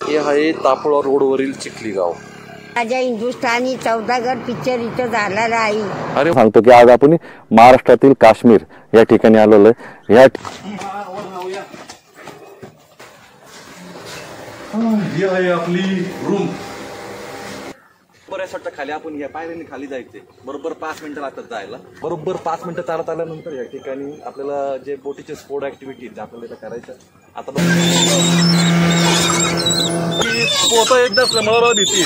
हे आहे तापोळा रोडवरील चिखली गाव. राजा हिंदुस्थानी सौदागर पिक्चर इथं झालेला आहे. अरे सांगतो की आज आपण महाराष्ट्रातील काश्मीर या ठिकाणी आलेलो आहे. ही आहे आपली रूम. बऱ्याच वाटतं खाली आपण या पायरीने खाली जायचे. बरोबर 5 मिनिटं लागतात जायला. बरोबर 5 मिनिटं चालत आल्यानंतर या ठिकाणी आपल्याला जे बोटीचे स्पोर्ट ऍक्टिव्हिटीज आपल्याला इथं करायचं. आता पोतं एकदाच मला भीती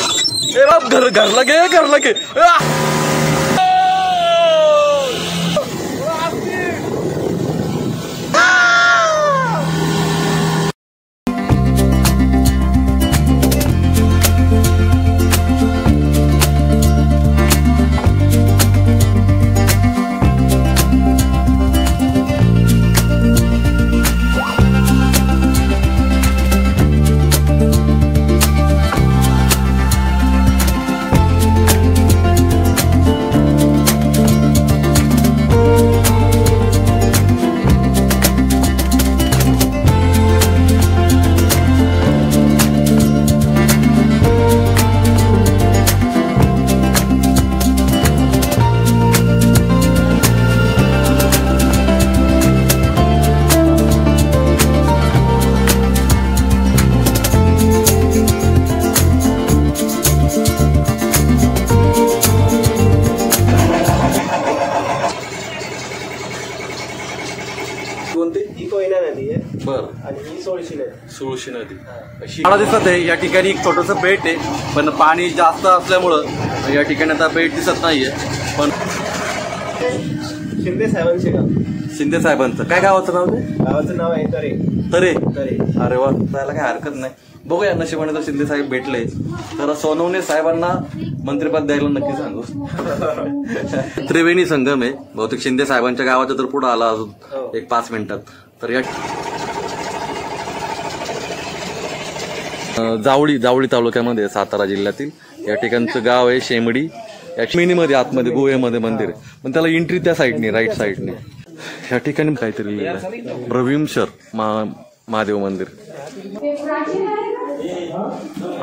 घरला घे सुळशी नदी मला दिसत आहे. या ठिकाणी एक छोटस बेट आहे, पण पाणी जास्त असल्यामुळं या ठिकाणी आता बेट दिसत नाहीये. पण शिंदे साहेबांचं काय गावाचं नाव? गावाचं नाव आहे तरे. अरे वा, जायला काय हरकत नाही. बघूया नशिबाने जर शिंदे साहेब भेटले तर सोनवणे साहेबांना मंत्रिपद द्यायला नक्की सांगू. त्रिवेणी संगम आहे बहुतेक शिंदे साहेबांच्या गावाच्या तर पुढे आला अजून एक 5 मिनिटात. तर या जावळी तालुक्यामध्ये सातारा जिल्ह्यातील या ठिकाणचं गाव आहे शेमडी. या मिनीमध्ये आतमध्ये गोव्यामध्ये मंदिर आहे, पण त्याला एंट्री त्या साईडने राईट साईडने. या ठिकाणी काहीतरी रविमशर महादेव मंदिर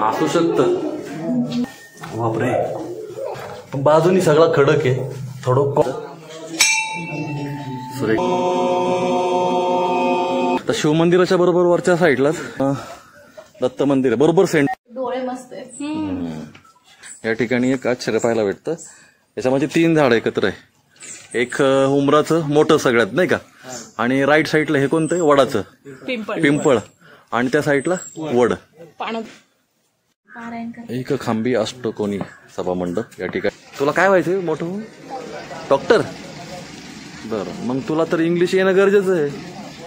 असू शकतं. बापरे, पण बाजूनी सगळा खडक आहे. थोडं तर शिवमंदिराच्या बरोबर वरच्या साईडलाच दत्त मंदिर आहे. बरोबर सेंटर डोळे मस्त आहे. या ठिकाणी एक आश्चर्य पाहायला भेटतं. याच्यामध्ये 3 झाड एकत्र आहे. एक उमराचं मोठं सगळ्यात नाही का, आणि राईट साईडला हे कोणतं आहे? वडाचं पिंपळ, आणि त्या साईडला वड. एक खांबी अष्टकोनी सभामंडप. या ठिकाणी तुला काय व्हायचंय? मोठं डॉक्टर. बरं, मग तुला तर इंग्लिश येणं गरजेचं आहे.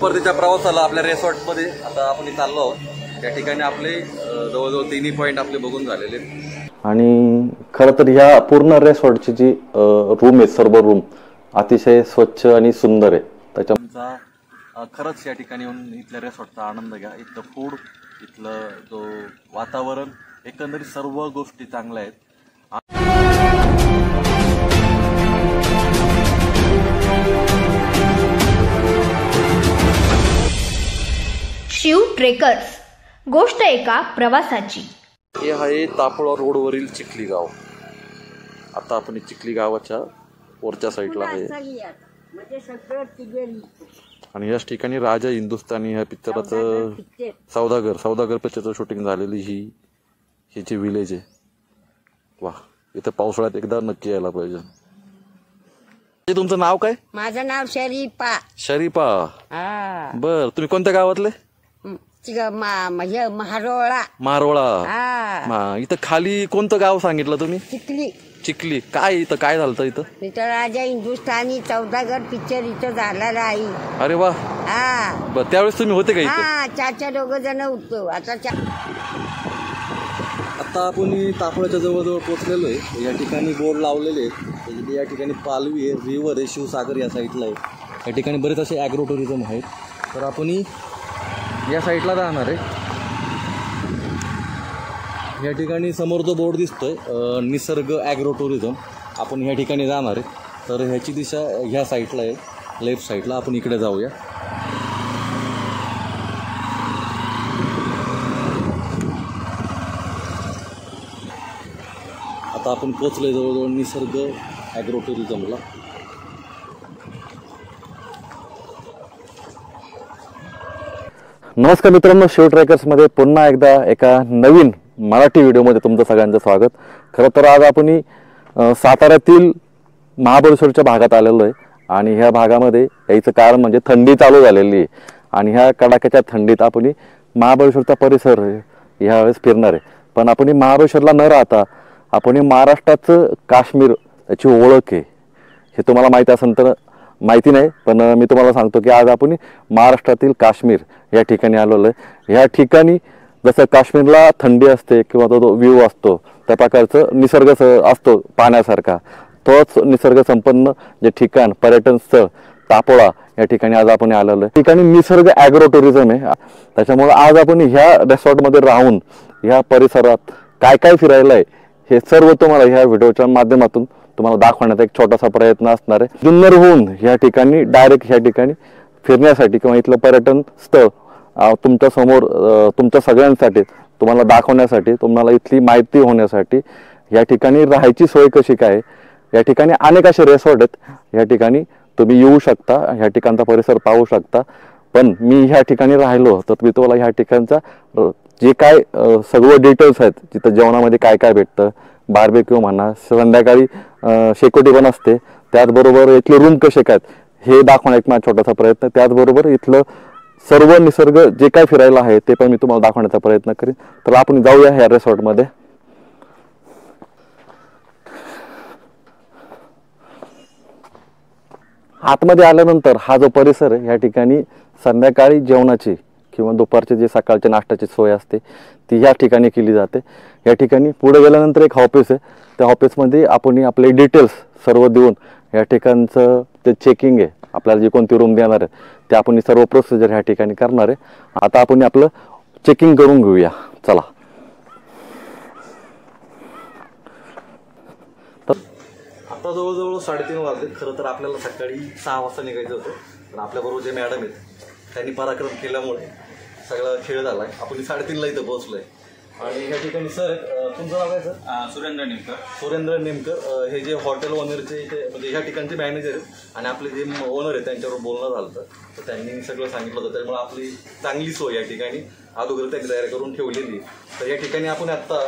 परतीच्या प्रवासाला आपल्या रिसॉर्टमध्ये आता आपण चाललो आहोत. या ठिकाणी आपले जवळजवळ 3 पॉईंट आपले बघून झालेले. आणि खरं तर ह्या पूर्ण रिसॉर्टची जी रूम आहे, सर्व रूम अतिशय स्वच्छ आणि सुंदर आहे. त्याच्या खरंच या ठिकाणी येऊन इथल्या रिसॉर्टचा आनंद घ्या. इथलं फूड, इथलं जो वातावरण, एकंदरीत सर्व गोष्टी चांगल्या आहेत. शिव ट्रेकर्स, गोष्ट एका प्रवासाची. हे आहे तापोळा रोडवरील चिखली गाव. आता आपण चिखली गावाच्या वरच्या साईडला आहे. आणि याच ठिकाणी राजा हिंदुस्थानी ह्या पिक्चराचं सौदागर पिक्चरचं शूटिंग झालेली ही जी विलेज आहे. वा, इथं पावसाळ्यात एकदा नक्की यायला पाहिजे. तुमचं नाव काय? माझं नाव शरीफा. बर, तुम्ही कोणत्या गावातले? मारोळा. इथं खाली कोणतं गाव सांगितलं तुम्ही? चिखली. काय इथं काय झालं? इथं राजा हिंदुस्थानी सौदागर पिक्चर इथं झालेला आहे. अरे वा. बरं, त्यावेळेस तुम्ही होते का इथे? 4 दोघ जण होतो. आता आपण तापोळ्याच्या जवळजवळ पोहोचलेलो आहे. या ठिकाणी बोर्ड लावलेले आहेत. या ठिकाणी पालवी आहे, रिव्हर आहे, शिवसागर या साईडला आहे. या ठिकाणी बरेच असे ॲग्रो टुरिझम आहेत. तर आपण या साईडला राहणार आहे. या ठिकाणी समोर जो बोर्ड दिसतोय निसर्ग ॲग्रो टुरिझम, आपण ह्या ठिकाणी जाणार आहे. तर ह्याची दिशा ह्या साईडला आहे, लेफ्ट साईडला. आपण इकडे जाऊया. आता आपण पोचलोय जवळजवळ निसर्ग ॲग्रो टुरिझमला. नमस्कार मित्रांनो, शिव ट्रेकर्समध्ये पुन्हा एकदा एका नवीन मराठी व्हिडिओमध्ये तुमचं सगळ्यांचं स्वागत. खरं तर आज आपण साताऱ्यातील महाबळेश्वरच्या भागात आलेलो आहे आणि ह्या भागामध्ये याचं कारण म्हणजे थंडी चालू झालेली आहे आणि ह्या कडाक्याच्या थंडीत आपण महाबळेश्वरचा परिसर ह्यावेळेस फिरणार आहे. पण आपण महाबळेश्वरला न राहता आपण महाराष्ट्राचं काश्मीर याची ओळख आहे हे तुम्हाला माहिती असेल तर माहिती नाही, पण मी तुम्हाला सांगतो की आज आपण महाराष्ट्रातील काश्मीर या ठिकाणी आलेलो आहे. ह्या ठिकाणी जसं काश्मीरला थंडी असते किंवा तो व्ह्यू असतो त्या प्रकारचं निसर्ग असतो पाण्यासारखा, तोच निसर्ग संपन्न जे ठिकाण पर्यटन स्थळ तापोळा या ठिकाणी आज आपण आलेलो आहे. ठिकाणी निसर्ग ॲग्रो टुरिझम आहे, त्याच्यामुळे आज आपण ह्या रिसॉर्टमध्ये राहून ह्या परिसरात काय काय फिरायला आहे हे सर्व तुम्हाला ह्या व्हिडिओच्या माध्यमातून तुम्हाला दाखवण्याचा एक छोटासा प्रयत्न असणार आहे. जुन्नरहून ह्या ठिकाणी डायरेक्ट ह्या ठिकाणी फिरण्यासाठी किंवा इथलं पर्यटन स्थळ तुमच्या समोर तुमच्या सगळ्यांसाठी तुम्हाला दाखवण्यासाठी, तुम्हाला इथली माहिती होण्यासाठी, या ठिकाणी राहायची सोय कशी काय, या ठिकाणी अनेक असे रिसॉर्ट आहेत, या ठिकाणी तुम्ही येऊ शकता, ह्या ठिकाणचा परिसर पाहू शकता. पण मी ह्या ठिकाणी राहिलो तर मी तुम्हाला ह्या ठिकाणचा जे काय सगळं डिटेल्स आहेत, तिथं जेवणामध्ये काय काय भेटतं, बार्बेक्यू म्हणा, संध्याकाळी शेकोटी पण असते, त्याचबरोबर इथले रूम कसे काय हे दाखवण्याचा एक माझा छोटासा प्रयत्न. त्याचबरोबर इथलं सर्व निसर्ग जे काय फिरायला आहे ते पण मी तुम्हाला दाखवण्याचा प्रयत्न करेन. तर आपण जाऊया ह्या रिसॉर्टमध्ये. आतमध्ये आल्यानंतर हा जो परिसर आहे या ठिकाणी संध्याकाळी जेवणाची किंवा दुपारचे जे सकाळच्या नाश्त्याची सोय असते ती या ठिकाणी केली जाते. या ठिकाणी पुढे गेल्यानंतर एक ऑफिस आहे, त्या ऑफिसमध्ये आपण आपले डिटेल्स सर्व देऊन या ठिकाणचं ते चेकिंग आहे, आपल्याला जी कोणती रूम देणार आहे ते आपण सर्व प्रोसिजर ह्या ठिकाणी करणार आहे. आता आपण आपलं चेकिंग करून घेऊया, चला. आता जवळजवळ 3:30 वाजले. खरं तर आपल्याला सकाळी 6 वाजता निघायचं होतं, पण आपल्याबरोबर जे मॅडम आहेत त्यांनी पराक्रम केल्यामुळे सगळा खेळ झाला आहे. आपण 3:30ला इथं पोहोचलोय आणि ह्या ठिकाणी सर तुमचं नाव काय सर? सुरेंद्र नेमकर. सुरेंद्र नेमकर हे जे हॉटेल ओनरचे इथे म्हणजे ह्या ठिकाणचे मॅनेजर आहेत आणि आपले जे ओनर आहेत त्यांच्यावर बोलणं झालं तर त्यांनी सगळं सांगितलं होतं. त्यामुळे आपली चांगली सोय या ठिकाणी अगोदर त्यांनी तयार करून ठेवलेली. तर या ठिकाणी आपण आत्ता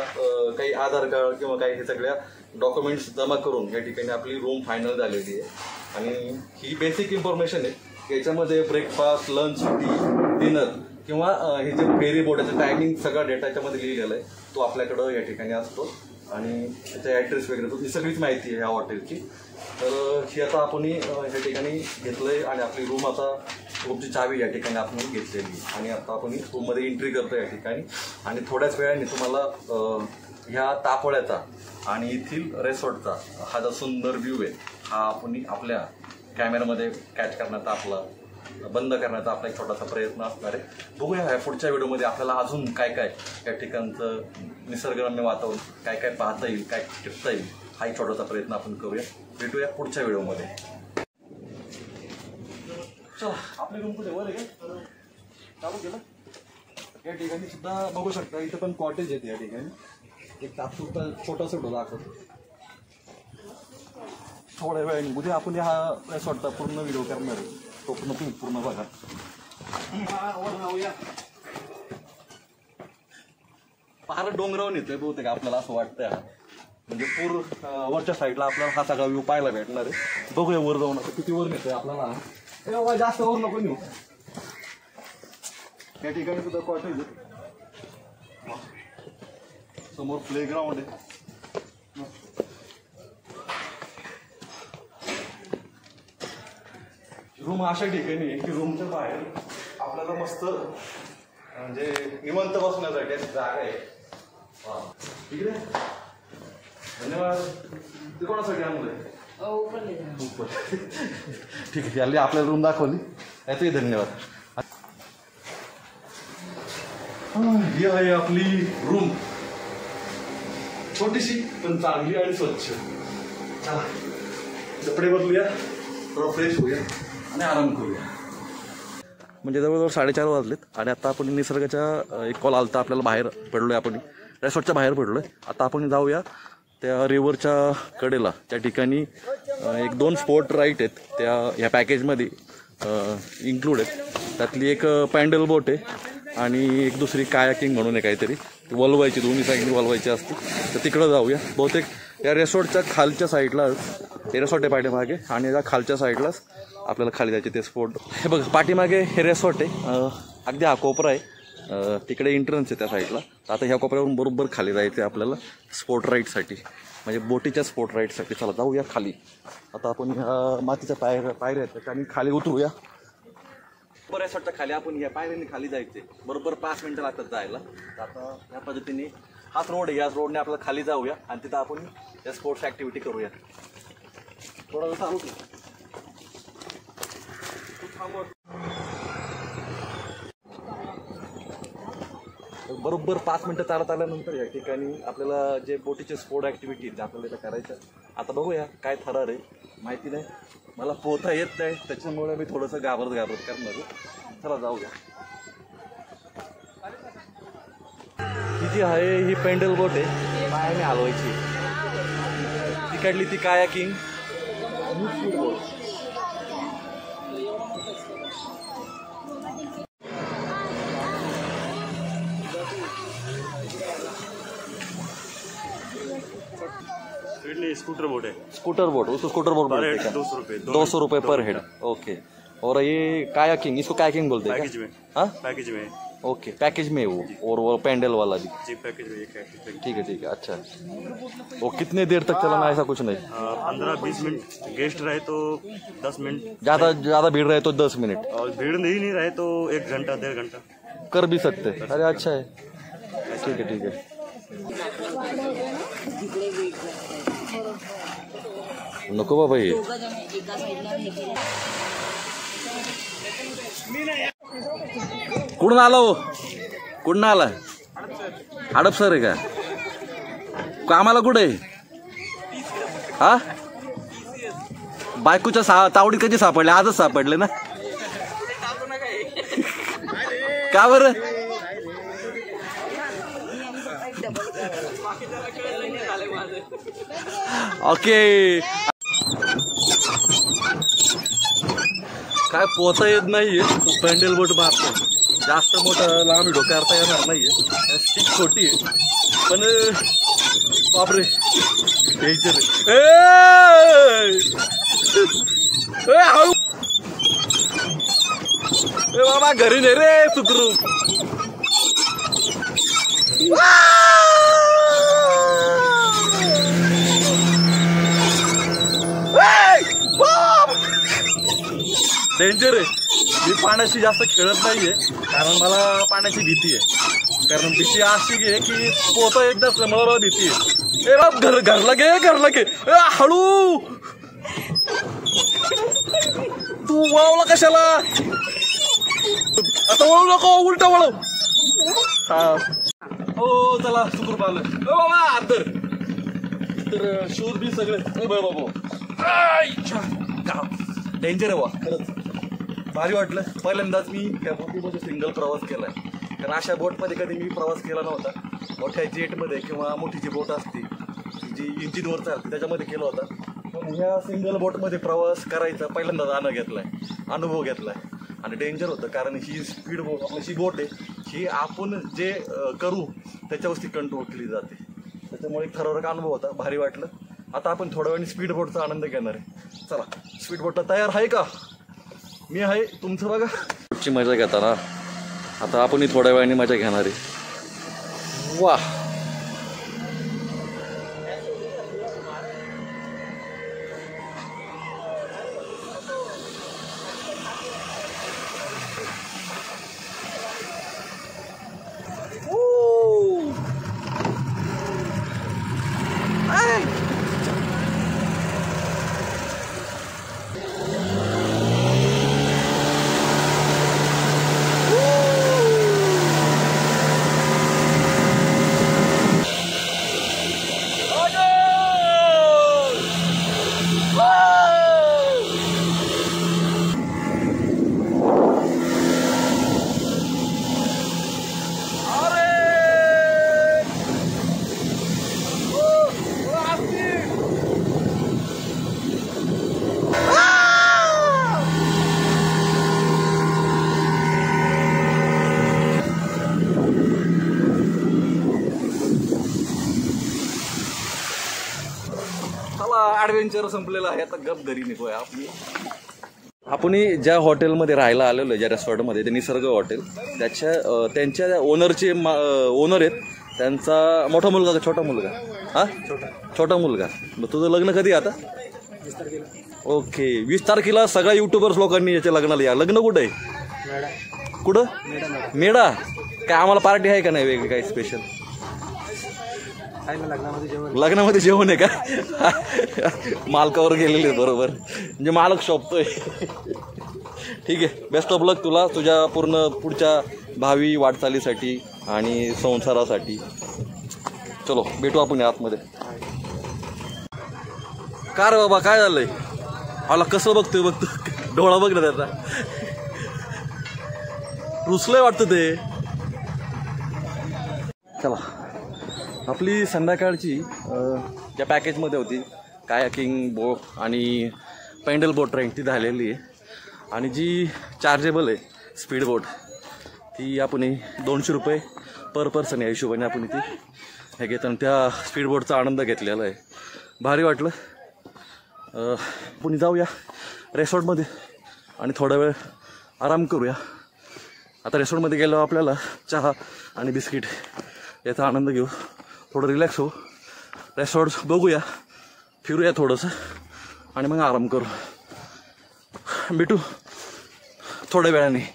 काही आधार कार्ड किंवा काही हे सगळ्या डॉक्युमेंट्स जमा करून या ठिकाणी आपली रूम फायनल झालेली आहे आणि ही बेसिक इन्फॉर्मेशन आहे. याच्यामध्ये ब्रेकफास्ट, लंच, टी, डिनर किंवा हे जे फेरी बोर्डाचं टायमिंग सगळा डेटा याच्यामध्ये लिहिलेला आहे, तो आपल्याकडं या ठिकाणी असतो आणि त्याचा ॲड्रेस वगैरे ही सगळीच माहिती आहे ह्या हॉटेलची. तर ही आता आपण ह्या ठिकाणी घेतलं आहे आणि आपली रूम आता रूमची चावी या ठिकाणी आपण घेतलेली आणि आता आपण रूममध्ये एंट्री करतो या ठिकाणी आणि थोड्याच वेळाने तुम्हाला ह्या तापोळ्याचा आणि येथील रिसॉर्टचा हा जो सुंदर व्ह्यू आहे हा आपण आपल्या कॅमेऱ्यामध्ये कॅच करण्याचा आपला बंद करण्याचा आपला एक छोटासा प्रयत्न असणार आहे. बघूया ह्या पुढच्या व्हिडिओमध्ये आपल्याला अजून काय काय या ठिकाणचं निसर्गरम्य वातावरण काय काय पाहता येईल, काय टिपता येईल, हा एक छोटासा प्रयत्न आपण करूया. भेटूया पुढच्या व्हिडिओमध्ये. चला, आपली रूम कुठे वर आहे का चालू केलं. या ठिकाणी सुद्धा बघू शकता इथं पण कॉटेज आहेत. या ठिकाणी एक तात्पुरता छोटासा ढोला दाखवतो. थोड्या वेळाने उद्या आपण हा रिसॉर्टचा पूर्ण व्हिडिओ करणार आहे, तो पूर्ण बघा. फार डोंगरावून येतोय बहुतेक आपल्याला असं वाटतंय, म्हणजे पूर वरच्या साईडला आपल्याला हा सगळा व्ह्यू पाहायला भेटणार आहे. बघूया वर जाऊन आता किती वर नेतोय आपल्याला. जास्त वर नको नेऊ. या ठिकाणी सुद्धा कॉटेज आहे, समोर प्लेग्राऊंड आहे. रूम अशा ठिकाणी आहे की रूमच्या बाहेर आपल्याला मस्त म्हणजे निवांत बसण्यासाठी जागा आहे. इकडे धन्यवाद. ते कोणासाठी आणलंय? ठीक आहे, याला आपल्याला रूम दाखवली याचंही धन्यवाद. ही आहे आपली रूम, छोटीशी पण चांगली आणि स्वच्छ. चला कपडे बदलूया, थोडं फ्रेश होऊया आणि आराम करूया. म्हणजे जवळजवळ 4:30 वाजलेत आणि आता आपण निसर्गाच्या एक कॉल आलता आपल्याला, बाहेर पडलोय, आपण रिसॉर्टच्या बाहेर पडलोय. आता आपण जाऊया त्या रिव्हरच्या कडेला त्या ठिकाणी एक 2 स्पोर्ट राईट आहेत त्या ह्या पॅकेजमध्ये इन्क्लूड आहेत. त्यातली एक पॅन्डल बोट आहे आणि एक दुसरी कायाकिंग म्हणून आहे काहीतरी, वलवायची, दोन्ही साईडनी वलवायची असते. तर तिकडं जाऊया. बहुतेक या रिसॉर्टच्या खालच्या साईडला ते रिसॉर्ट आहे पाठीमागे आणि या खालच्या साईडलाच आपल्याला खाली जायचे ते स्पोर्ट. हे बघ पाठीमागे हे रिसॉर्ट आहे, अगदी हा कोपरा आहे, तिकडे एंट्रन्स आहे त्या साईडला. तर आता ह्या कोपऱ्यावरून बरोबर खाली जायचं आहे आपल्याला स्पोर्ट राईडसाठी, म्हणजे बोटीच्या स्पोर्ट राईडसाठी. चला जाऊया खाली. आता आपण ह्या मातीच्या पायऱ्या आहेत आणि खाली उतरूया. रिसॉर्टच्या खाली आपण या पायऱ्याने खाली जायचे, बरोबर 5 मिनिटं लागतात जायला. आता या पद्धतीने हाच रोड आहे, याच रोडने आपल्याला खाली जाऊया आणि तिथं आपण या स्पोर्ट्स ॲक्टिव्हिटी करूया. थोडा वेळ चालू बरोबर 5 मिनिटं चालत आल्यानंतर या ठिकाणी आपल्याला जे बोटीचे स्पोर्ट ॲक्टिव्हिटी आहेत आपल्याला इथं करायचं. आता बघूया काय थरार आहे, माहिती नाही, मला पोहता येत नाही, त्याच्यामुळे मी थोडंसं घाबरत करणार. चला जाऊया. ही जी आहे ही पेंडल बोट आहे, पायाने हलवायची. तिकडली ती कायाकिंग बोट. स्कूटर बोट है। स्कूटर बोट, उसको स्कूटर बोट बोलते हैं क्या? 200 रुपये पर हेड। ओके। और ये कायाकिंग, इसको कायाकिंग बोलते हैं पैकेज में। हाँ पैकेज में। ओके, पैकेज में वो, और वो पैंडल वाला भी। जी पैकेज में। ठीक है, अच्छा। वो कितने देर तक चलाना, ऐसा कुछ नहीं? 15-20 मिनट, गेस्ट रहे तो 10 मिनट, ज्यादा भीड़ रहे तो 10 मिनट, और भीड़ नहीं रहे तो 1 घंटा 1.5 घंटा कर भी सकते। अरे अच्छा है, ठीक है। नको बाबा ये कुठून आलो? कुठून आला? हडपसर आहे का? कामाला कुठे? हा, बायकोच्या तावडीत कधी सापडले? आजच सापडले ना? का बरं? ओके, काय पोहता येत नाहीये, पॅन्डल बोट मारतो. जास्त मोठा लांब व्हिडिओ करता येणार नाहीये, स्टिक छोटी आहे पण बापरे डेंजर आहे. बाबा घरी नाही रे सुकरू. डेंजर आहे. मी पाण्याशी जास्त खेळत नाहीये कारण मला पाण्याची भीती आहे. कारण भीती अशी आहे की पोहता येत नसल्यामुळे मला भीती आहे. ए बाप, घरला घे हळू. तू वळवला कशाला? आता वळू नको, उलटा वळव. हा हो, चला सुकर पाहिलं बाबा. आदर तर शूज बी सगळे बाबा. डेंजर आहे वा, खरंच भारी वाटलं. पहिल्यांदाच मी त्या बोटीमध्ये सिंगल प्रवास केलाय, कारण अशा बोटमध्ये कधी मी प्रवास केला नव्हता. मोठ्या जेटमध्ये किंवा मोठी जी बोट असते जी इंजिनवर चालते त्याच्यामध्ये केला होता, पण ह्या सिंगल बोटमध्ये प्रवास करायचा पहिल्यांदाच अनुभव घेतलाय. आणि डेंजर होतं कारण ही स्पीड बोट, आपली बोट आहे ही आपण जे करू त्याच्यावरती कंट्रोल केली जाते. त्याच्यामुळे एक ठराविक अनुभव होता, भारी वाटलं. आता आपण थोड्या वेळाने स्पीड बोटचा आनंद घेणार आहे. चला, स्पीड बोटला तयार आहे का? मी आहे, तुमचं बघा. ची मजा घेता ना, आता आपण थोड्या वेळाने मजा घेणार आहे. वा, ॲडव्हेंचर संपलेलं आहे, आता गप घरी निघूया आपली. आपण ज्या हॉटेलमध्ये राहायला आलेलो आहे, ज्या रेस्टॉरंटमध्ये, ते निसर्ग हॉटेल, त्यांच्या ओनरचे ओनर आहेत. त्यांचा मोठा मुलगा का छोटा मुलगा? हा, छोटा मुलगा. मग तुझं लग्न कधी आता? 20 तारखेला सगळ्या युट्यूबर्स लोकांनी याच्या लग्नाला या. लग्न कुठं आहे? कुठं? मेढा. काय आम्हाला पार्टी आहे का नाही वेगळी काही स्पेशल? लग्नामध्ये जेवण आहे का? मालकावर गेलेले बरोबर, म्हणजे मालक शोभतोय. ठीक आहे, बेस्ट ऑफ लक तुला, तुझ्या पूर्ण पुढच्या भावी वाटचालीसाठी आणि संसारासाठी. चलो भेटू आपण आतमध्ये. का रे बाबा, काय झालंय? आला कसं बघतोय डोळा बघ ना त्याचा, रुसलंय वाटतं ते. चला, आपली संध्याकाळची ज्या पॅकेजमध्ये होती कायाकिंग बोट आणि पेंडल बोट राईड ती झालेली आहे. आणि जी चार्जेबल आहे स्पीड बोट, ती आपण 200 रुपये पर पर्सन या हिशोबाने आपण ती हे घेतो आणि त्या स्पीड बोटचा आनंद घेतलेला आहे. भारी वाटलं. आपण जाऊया रेसॉर्टमध्ये आणि थोडा वेळ आराम करूया. आता रेसॉर्टमध्ये गेल्यावर आपल्याला चहा आणि बिस्किट याचा आनंद घेऊ, थोडं रिलॅक्स होऊ, रेसॉर्ट बघूया, फिरूया थोडंसं आणि मग आराम करू. भेटू थोड्या वेळाने.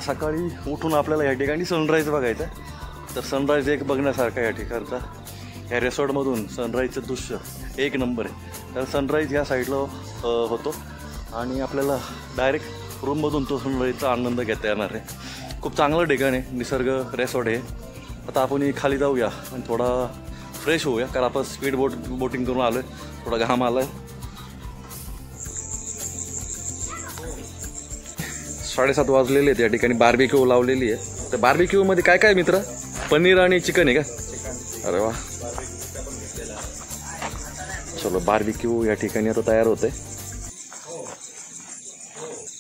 सकाळी उठून आपल्याला या ठिकाणी सनराईज बघायचं. तर सनराईज एक बघण्यासारखा या ठिकाणचा, या रिसॉर्टमधून सनराईजचं दृश्य एक नंबर आहे. तर सनराईज या साईडला होतो आणि आपल्याला डायरेक्ट रूममधून तो सनराईजचा आनंद घेता येणार आहे. खूप चांगलं ठिकाण आहे, निसर्ग रेसॉर्ट आहे. आता आपण खाली जाऊया आणि थोडा फ्रेश होऊया, कारण आपण स्पीड बोटिंग करून आलो आहे, थोडा घाम आला आहे. 7:30 वाजलेले आहेत. या ठिकाणी बार्बिक्यू लावलेली आहे. तर बार्बिक्यूमध्ये काय काय मित्र? पनीर आणि चिकन आहे का? अरे वा, चलो बार्बिक्यू या ठिकाणी आता तयार होते.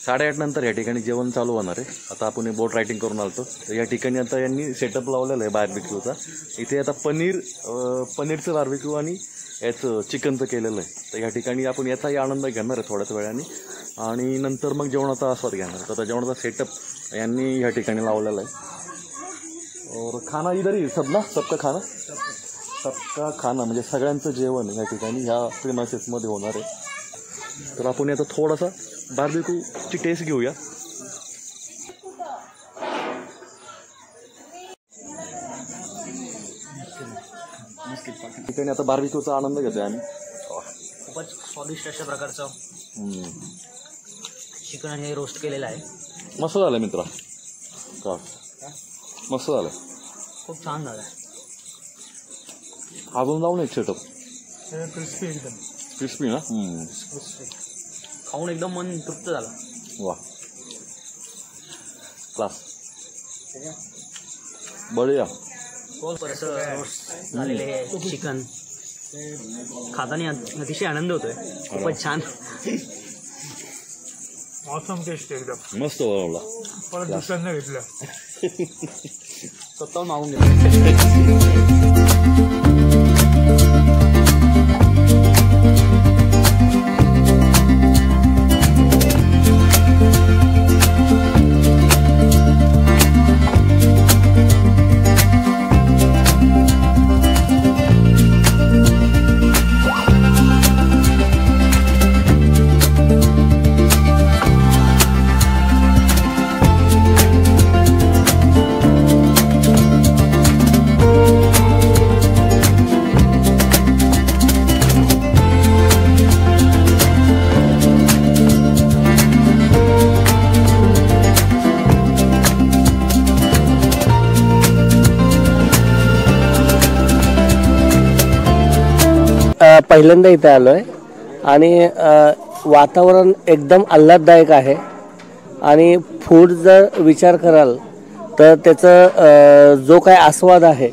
8:30 नंतर या ठिकाणी जेवण चालू होणार आहे. आता आपण बोट रायटिंग करून आलतो. तर या ठिकाणी आता यांनी सेटअप लावलेला आहे बार्बिक्यूचा. इथे आता पनीरचं बार्बिक्यू आणि याचं चिकनचं केलेलं आहे. तर या ठिकाणी आपण याचाही आनंद घेणार आहे थोड्याच वेळाने आणि नंतर मग जेवणाचा आस्वाद घेणार. तर आता जेवणाचा सेटअप यांनी या ठिकाणी लावलेला आहे. और खाना इधर ही सब ना, सबका खाना म्हणजे सगळ्यांचं जेवण या ठिकाणी ह्या प्रिमाइसेसमध्ये होणार आहे. तर आपण आता थोडासा बार्बिक्यूची टेस्ट घेऊया. ठिकाणी आता बार्बिक्यूचा आनंद घेतोय आम्ही. खूपच स्वादिष्ट अशा प्रकारचं चिकन हे रोस्ट केलेलं आहे. मस्त झालं मित्रा, का मस्त झालं, खूप छान झालं. अजून जाऊन एक सेटअप क्रिस्पी एकदम क्रिस्पी ना. खाऊन एकदम मन तृप्त झालं. वा क्लास बढिया. रोस्ट झालेले हे चिकन खाताना अतिशय आनंद होतोय. खूपच छान. ऑसम टेस्ट एकदम मस्त बनवला. परत दुसऱ्यांदा घेतलं. स्वतः मागून घेतलं. पहिल्यांदा इथे आलो आहे आणि वातावरण एकदम आल्हाददायक आहे आणि फूड जर विचार कराल तर त्याचं जो काय आस्वाद आहे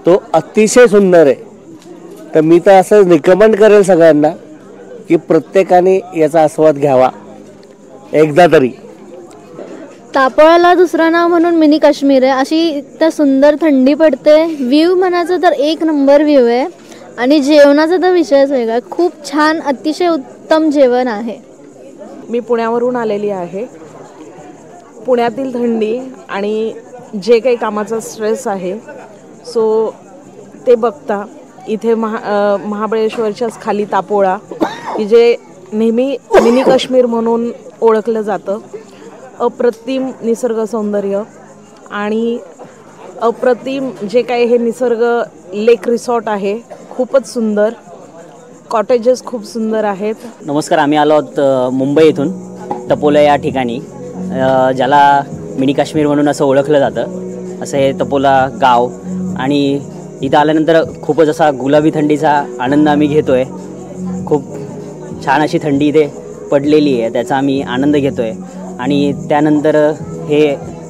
तो अतिशय सुंदर आहे. तर मी तर असं रिकमेंड करेल सगळ्यांना की प्रत्येकाने याचा आस्वाद घ्यावा एकदा तरी. तापोळाला दुसरं नाव म्हणून मिनी काश्मीर आहे. अशी तर सुंदर थंडी पडते. व्ह्यू म्हणायचं तर एक नंबर व्ह्यू आहे आणि जेवणाचा तर विषयच वेगळा. खूप छान अतिशय उत्तम जेवण आहे. मी पुण्यावरून आलेली आहे. पुण्यातील थंडी आणि जे काही कामाचा स्ट्रेस आहे सो ते बघता इथे महाबळेश्वरच्याच खाली तापोळा की जे नेहमी मिनी काश्मीर म्हणून ओळखलं जातं. अप्रतिम निसर्ग सौंदर्य आणि अप्रतिम जे काही हे निसर्ग लेक रिसॉर्ट आहे खूपच सुंदर. कॉटेजेस खूप सुंदर आहेत. नमस्कार, आम्ही आलो आहोत मुंबई येथून तपोला या ठिकाणी, ज्याला मिनी काश्मीर म्हणून असं ओळखलं जातं. असं हे तपोला गाव आणि इथं आल्यानंतर खूपच असा गुलाबी थंडीचा आनंद आम्ही घेतो आहे. खूप छान अशी थंडी इथे पडलेली आहे, त्याचा आम्ही आनंद घेतो आहे. आणि त्यानंतर हे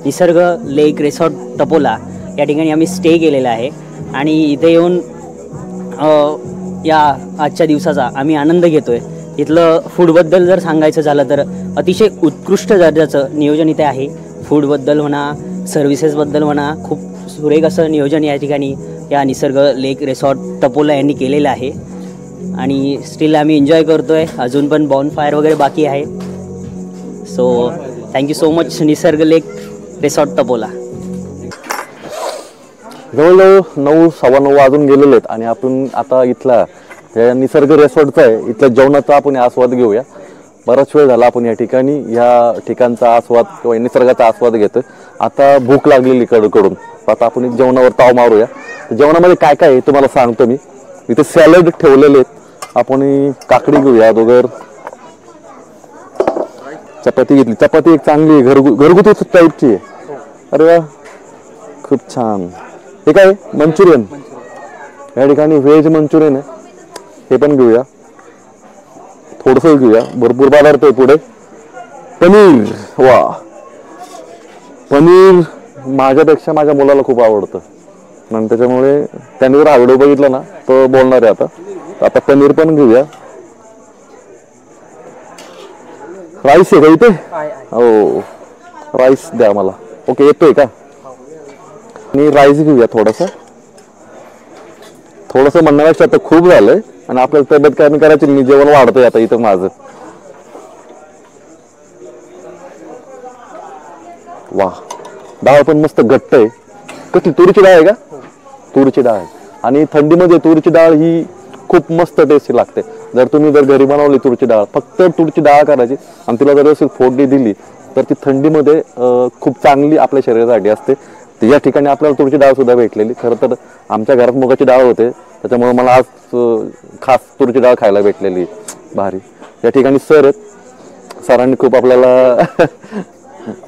निसर्ग लेक रिसॉर्ट तपोला या ठिकाणी आम्ही स्टे केलेला आहे आणि इथे येऊन या आजच्या दिवसाचा आम्ही आनंद घेतो आहे. इथलं फूडबद्दल जर सांगायचं झालं तर अतिशय उत्कृष्ट दर्जाचं नियोजन इथे आहे. फूडबद्दल म्हणा, सर्व्हिसेसबद्दल म्हणा, खूप सुरेख असं नियोजन या ठिकाणी या निसर्ग लेक रिसॉर्ट तपोला यांनी केलेलं आहे आणि स्टील आम्ही एन्जॉय करतो आहे. अजून पण बॉनफायर वगैरे बाकी आहे. सो थँक्यू सो मच निसर्ग लेक रिसॉर्ट तपोला. जवळजवळ 9:15 वाजून गेलेले आहेत आणि आपण आता इथला निसर्ग रिसॉर्टचा आहे इथल्या जेवणाचा आपण आस्वाद घेऊया. बराच वेळ झाला आपण या ठिकाणी या ठिकाणचा आस्वाद किंवा निसर्गाचा आस्वाद घेतोय. आता भूक लागलेली कडकडून, आता आपण जेवणावर ताव मारूया. जेवणामध्ये काय काय आहे तुम्हाला सांगतो मी. इथे सॅलड ठेवलेले आहेत. आपण काकडी घेऊया अगोदर. चपाती घेतली. चपाती एक चांगली घरगुती टाईपची आहे. अरे वा, खूप छान. हे काय मंचुरियन, या ठिकाणी व्हेज मंचुरियन आहे. हे पण घेऊया, थोडंसं घेऊया. भरपूर पदार्थ आहे पुढे. पनीर, वा, पनीर माझ्यापेक्षा माझ्या मुलाला खूप आवडतं आणि त्याच्यामुळे त्याने जर व्हिडिओ बघितला ना तो बोलणार आहे. आता पनीर पण घेऊया. राईस आहे का इथे? हो, राईस द्या मला. ओके, येतोय का? आणि राईस घेऊया थोडंसं म्हणण्यापेक्षा आता खूप झालंय आणि आपल्याला तब्येत कमी करायची. मी जेवण वाढतोय आता इथं माझं. वा, डाळ पण मस्त घट्ट आहे. कसली तुरीची डाळ आहे का? तुरीची डाळ आहे आणि थंडीमध्ये तुरीची डाळ ही खूप मस्त टेस्टी लागते. जर तुम्ही घरी बनवली तुरीची डाळ, फक्त तुरीची डाळ करायची आणि तिला जर व्यवस्थित फोडणी दिली तर ती थंडीमध्ये खूप चांगली आपल्या शरीरासाठी असते. या ठिकाणी आपल्याला तुरीची डाळ सुद्धा भेटलेली. खरं तर आमच्या घरात मुगाची डाळ होते त्याच्यामुळे मला आज खास तुरीची डाळ खायला भेटलेली भारी. या ठिकाणी सर आहेत, सरांनी खूप आपल्याला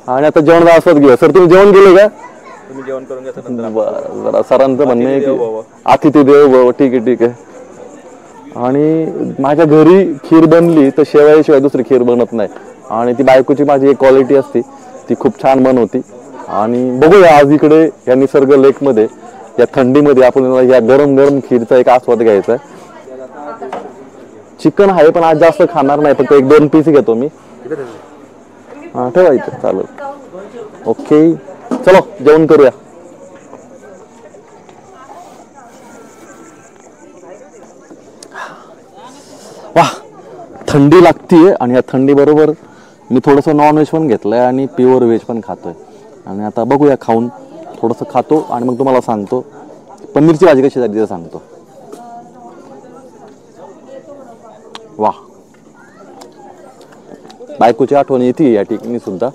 आणि आता जेवणाचा आस्वाद घेऊया. सर तुम्ही जेवण केलं का? तुम्ही जेवण करून घ्या. जरा सरांचं म्हणणं आहे की अतिथी देव भव. ठीक आहे ठीक आहे. आणि माझ्या घरी खीर बनली तर शेवयाशिवाय दुसरी खीर बनत नाही. आणि ती बायकोची माझी एक क्वालिटी असते, ती खूप छान बनवती. आणि बघूया आज इकडे या निसर्ग लेकमध्ये या थंडीमध्ये आपण या गरम गरम खीरचा एक आस्वाद घ्यायचा आहे. चिकन आहे पण आज जास्त खाणार नाही, फक्त 1-2 पीस घेतो मी. हा ठेवायचं चालेल. ओके चलो जेवण करूया. वाह थंडी लागतीये आणि या थंडी बरोबर मी थोडंसं नॉनव्हेज पण घेतलंय आणि प्युअर व्हेज पण खातोय. आणि आता बघूया खाऊन थोडंसं खातो आणि मग तुम्हाला सांगतो पनीरची भाजी कशी झाली ते सांगतो. वाह बायकोची आठवण येते या ठिकाणी सुद्धा,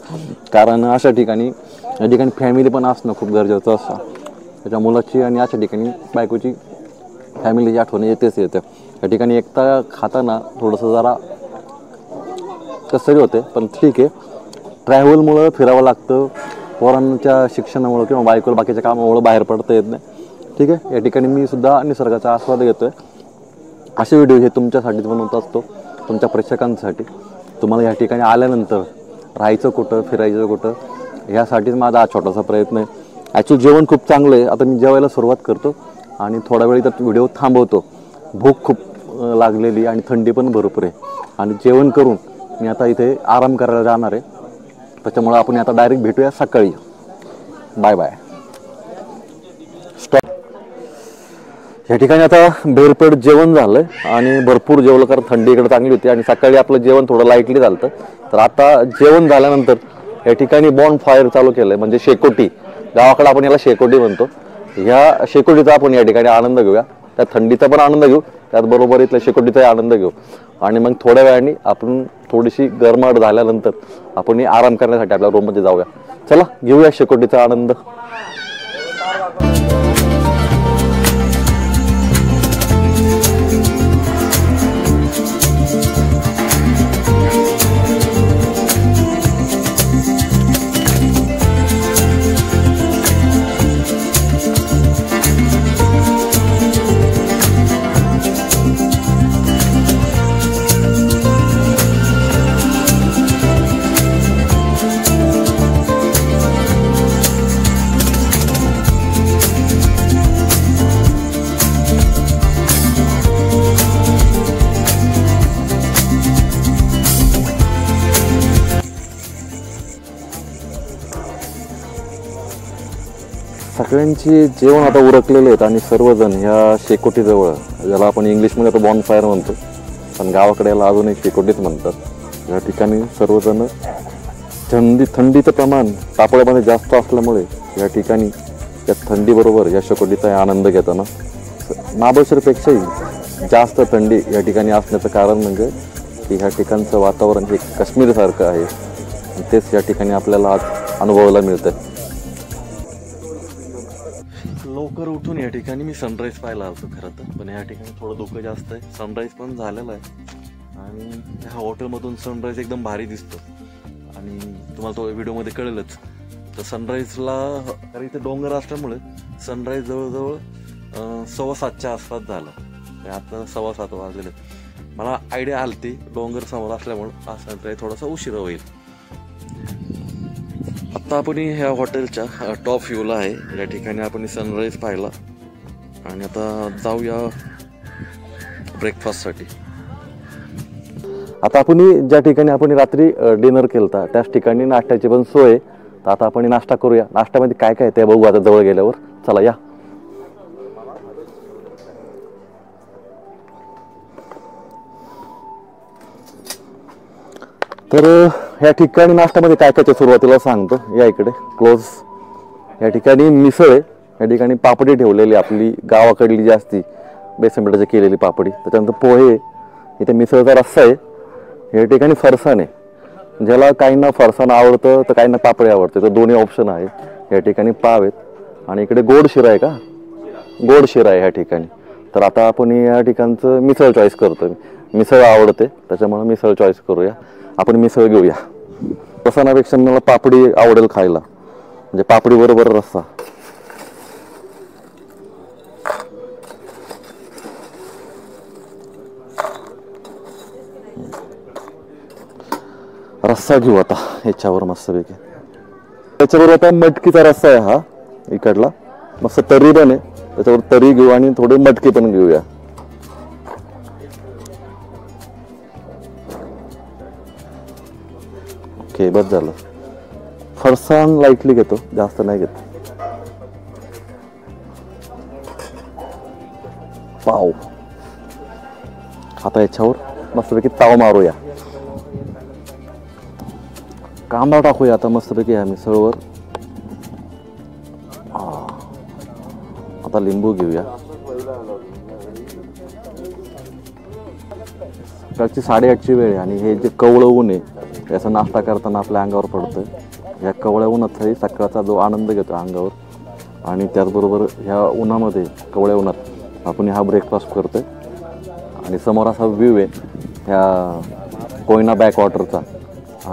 कारण अशा ठिकाणी या ठिकाणी फॅमिली पण असणं खूप गरजेचं असतं. त्याच्या मुलाची आणि अशा ठिकाणी बायकोची फॅमिलीची आठवण येतेच येते. या ठिकाणी एकटा खाताना थोडंसं जरा कसंही होते, पण ठीक आहे. ट्रॅव्हलमुळं फिरावं लागतं, पोरांच्या शिक्षणामुळं किंवा बायकोला बाकीच्या कामामुळं बाहेर पडता येत नाही. ठीक आहे. या ठिकाणी मी सुद्धा निसर्गाचा आस्वाद घेतोय. असे व्हिडिओ हे तुमच्यासाठीच बनवत असतो, तुमच्या प्रेक्षकांसाठी. तुम्हाला या ठिकाणी आल्यानंतर राहायचं कुठं, फिरायचं कुठं, ह्यासाठीच माझा हा छोटासा प्रयत्न आहे. ॲक्च्युली जेवण खूप चांगलं आहे. आता मी जेवायला सुरुवात करतो आणि थोडा वेळ इथं व्हिडिओ थांबवतो. भूक खूप लागलेली आणि थंडी पण भरपूर आहे. आणि जेवण करून मी आता इथे आराम करायला जाणार आहे. त्याच्यामुळे आपण आता डायरेक्ट भेटूया सकाळी. Bye bye. स्टॉप. या ठिकाणी आता बेरपेट जेवण झालं आणि भरपूर जेवलं, कारण थंडी इकडे चांगली होती आणि सकाळी आपलं जेवण थोडं लाईटली झालं. तर आता जेवण झाल्यानंतर या ठिकाणी बॉन फायर चालू केलंय, म्हणजे शेकोटी. गावाकडे आपण याला शेकोटी म्हणतो. ह्या शेकोटीचा आपण या ठिकाणी आनंद घेऊया. त्या थंडीचा पण आनंद घेऊ, त्याचबरोबर इथल्या शेकोटीचाही आनंद घेऊ. आणि मग थोड्या वेळाने आपण थोडीशी गरमाट झाल्यानंतर आपण आराम करण्यासाठी आपल्या रूममध्ये जाऊया. चला घेऊया शेकोटीचा आनंद. सगळ्यांची जेवण आता उरकलेले आहेत आणि सर्वजण ह्या शेकोटीजवळ, ज्याला आपण इंग्लिशमध्ये आता बॉन फायर म्हणतो, पण गावाकडे याला अजून एक शेकोटीच म्हणतात. या ठिकाणी सर्वजण थंडीचं प्रमाण तापड्यामध्ये जास्त असल्यामुळे या ठिकाणी या थंडीबरोबर या शेकोटीचा आनंद घेताना महाबळेश्वरपेक्षाही जास्त थंडी या ठिकाणी असण्याचं कारण म्हणजे की ह्या ठिकाणचं वातावरण हे काश्मीरसारखं आहे. तेच या ठिकाणी आपल्याला आज अनुभवायला मिळतं. लवकर उठून या ठिकाणी मी सनराईज पाहायला आलो खरं तर, पण या ठिकाणी थोडं धुकं जास्त आहे. सनराईज पण झालेला आहे आणि ह्या हॉटेलमधून सनराईज एकदम भारी दिसतो आणि तुम्हाला तो व्हिडिओमध्ये कळेलच. तर सनराईजला इथे डोंगर असल्यामुळे सनराईज जवळजवळ 7:15च्या आसपास झालं. आता 7:15 वाजलेले. मला आयडिया आली ती डोंगर समोर असल्यामुळे हा सनराईज थोडासा उशिरा होईल. आता आपण ह्या हॉटेलच्या टॉप व्ह्यूला आहे. या ठिकाणी आपण सनराईज पाहिला आणि आता जाऊया ब्रेकफास्टसाठी. आता आपण ज्या ठिकाणी आपण रात्री डिनर केलता त्याच ठिकाणी नाश्त्याची पण सोय आहे. तर आता आपण नाश्ता करूया. नाश्त्यामध्ये काय काय ते बघू आता जवळ गेल्यावर. चला या. तर या ठिकाणी नाश्त्यामध्ये काय काय ते सुरुवातीला सांगतो. या इकडे क्लोज या ठिकाणी मिसळ आहे. या ठिकाणी पापडी ठेवलेली आपली गावाकडली जी असती बेसन पिठाची केलेली पापडी. त्याच्यानंतर पोहे, इथे मिसळचा रस्सा आहे. या ठिकाणी फरसाण आहे. ज्याला काहींना फरसाण आवडतं तर काहींना पापडी आवडते, तर दोन्ही ऑप्शन आहे. या ठिकाणी पाव आहेत आणि इकडे गोड शिरा आहे का, गोड शिरा आहे या ठिकाणी. तर आता आपण या ठिकाणचं मिसळ चॉईस करतोय. मिसळ आवडते त्याच्यामुळे मिसळ चॉईस करूया. आपण मिसळ घेऊया. रसानापेक्षा मला पापडी आवडेल खायला, म्हणजे पापडी बरोबर रस्सा. रस्सा घेऊ आता याच्यावर मस्तपैकी. त्याच्याबरोबर आता मटकीचा रस्सा आहे हा इकडला, मस्त तरी पण आहे. त्याच्यावर तरी घेऊ आणि थोडे मटकी पण घेऊया. ओके, बस झालं. फरसाण लाईटली घेतो, जास्त नाही घेत. पाव आता याच्यावर मस्तपैकी ताव मारूया. कांदा टाकूया आता मस्तपैकी ह्या मिसळवर. आता लिंबू घेऊया. सकाळची 8:30ची वेळ आहे आणि हे जे कवळं ऊन आहे याचा नाश्ता करताना आपल्या अंगावर पडतोय. या कवळ्या उन्हाचाही सकाळचा जो आनंद घेतो अंगावर, आणि त्याचबरोबर ह्या उन्हामध्ये कवळ्या उन्हात आपण हा ब्रेकफास्ट करतोय. आणि समोर असा व्ह्यू आहे ह्या कोयना बॅकवॉटरचा,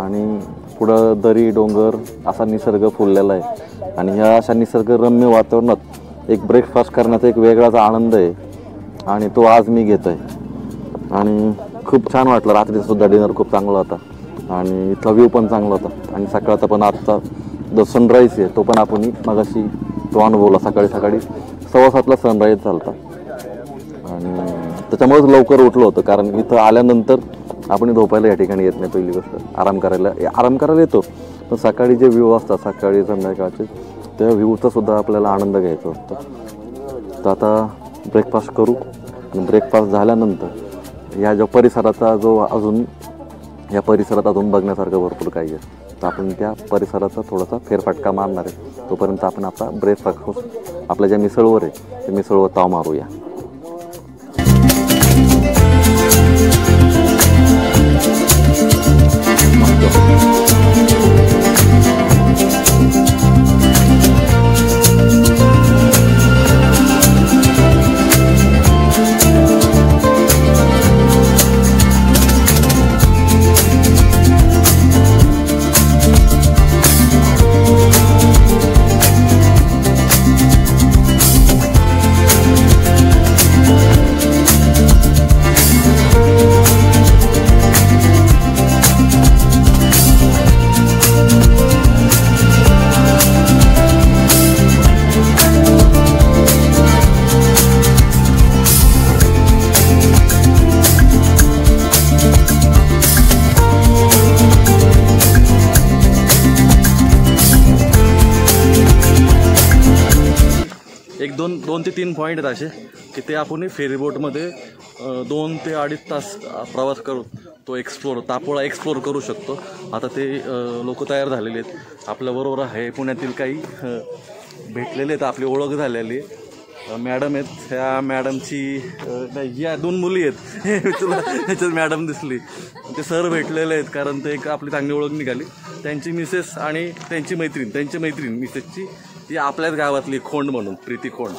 आणि पुढं दरी डोंगर असा निसर्ग फुललेला आहे. आणि ह्या अशा निसर्गरम्य वातावरणात एक ब्रेकफास्ट करण्याचा एक वेगळाच आनंद आहे, आणि तो आज मी घेतोय. आणि खूप छान वाटलं. रात्री सुद्धा डिनर खूप चांगला होता आणि इथला व्ह्यू पण चांगला होता. आणि सकाळचा पण आजचा जो सनराईज आहे तो पण आपण मगाशी तो अनुभवला. सकाळी 7:15ला सनराईज झालता आणि त्याच्यामुळेच लवकर उठलो होतं, कारण इथं आल्यानंतर आपण झोपायला या ठिकाणी येत नाही. पहिली गोष्ट आराम करायला येतो, पण सकाळी जे व्ह्यू असतात सकाळी संध्याकाळचे त्या व्ह्यूचा सुद्धा आपल्याला आनंद घ्यायचा असतो. तर आता ब्रेकफास्ट करू आणि ब्रेकफास्ट झाल्यानंतर या जो परिसराचा या परिसरात अजून बघण्यासारखं भरपूर काही आहे. तर आपण त्या परिसराचा थोडासा फेरफटका मारणार आहे. तोपर्यंत आपण आपला ब्रेकफास्ट आपल्या ज्या मिसळवर आहे त्या मिसळवर ताव मारूया. दोन ते 3 पॉईंट आहेत असे की ते आपण फेरीबोटमध्ये 2 ते 2.5 तास प्रवास करू तो तापोळा एक्सप्लोर करू शकतो. आता ते लोक तयार झालेले आहेत. आपल्याबरोबर आहे पुण्यातील काही भेटलेले आहेत, आपली ओळख झालेली मॅडम आहेत. ह्या मॅडमची या 2 मुली आहेत तुला ह्याच्यात मॅडम दिसली. ते सर भेटलेले आहेत कारण ते एक आपली चांगली ओळख निघाली. त्यांची मिसेस आणि त्यांची मैत्रीण मिसेसची ती आपल्याच गावातली खोंड म्हणून प्रीती खोंड.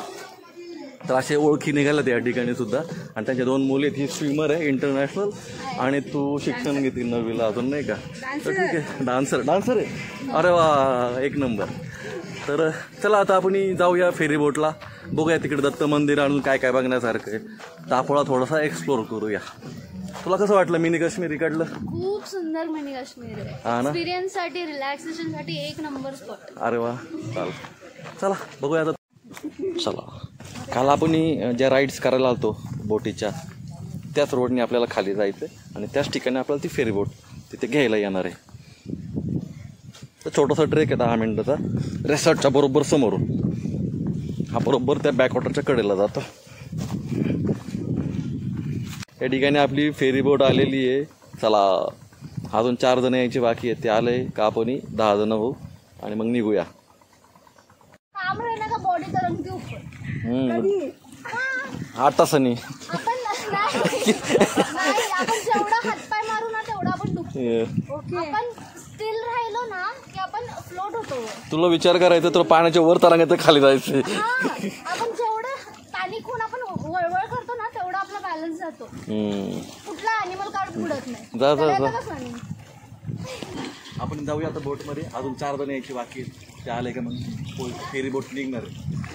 तर असे ओळखी निघाल्या त्या ठिकाणी सुद्धा. आणि त्यांच्या 2 मुली आहेत. ही स्विमर आहे इंटरनॅशनल आणि तू शिक्षण घेते 9वीला अजून नाही का. तर ठीक आहे, डान्सर आहे. अरे वा, एक नंबर. तर चला आता आपण जाऊया फेरीबोटला, बघूया तिकडे दत्त मंदिर आणून काय काय बघण्यासारखं आहे. तापोळा थोडासा एक्सप्लोर करूया. तुला कसं वाटलं मिनी काश्मीर इकडलं? खूप सुंदर मिनी काश्मीर आहे. हा ना, एक्सपिरियन्स साठी रिलॅक्सेशन साठी एक नंबर स्पॉट. अरे वा, चला बघूया आता. चला, काल आपण ज्या राईड्स करायला आलतो बोटीच्या त्याच रोडने आपल्याला खाली जायचं आणि त्याच ठिकाणी आपल्याला ती फेरीबोट तिथे घ्यायला येणार आहे. तर छोटासा ट्रेक आहे 10 मिनिटाचा, रेसॉर्टच्या बरोबर समोरून. हा बरोबर त्या बॅकवॉटरच्या कडेला जातो. या ठिकाणी आपली फेरीबोट आलेली आहे. चला, अजून 4 जण यायची बाकी आहेत. ते आले का आपण 10 जण होऊ आणि मग निघूया. 8 तासांनी तुला विचार करायचा तर पाण्याच्या वर तरंगायचं खाली जायचं. आपण जेवढं पाणी खून आपण वळवळ बॅलन्स जातो. हम्म. कुठला ॲनिमल कार्ड पुढत नाही. जा जा त्याला जा. कसं आणि? आपण जाऊया आता बोटमध्ये. अजून 4 जण यायची बाकी आहेत. ते आले का मग फेरी बोट निघणार आहे.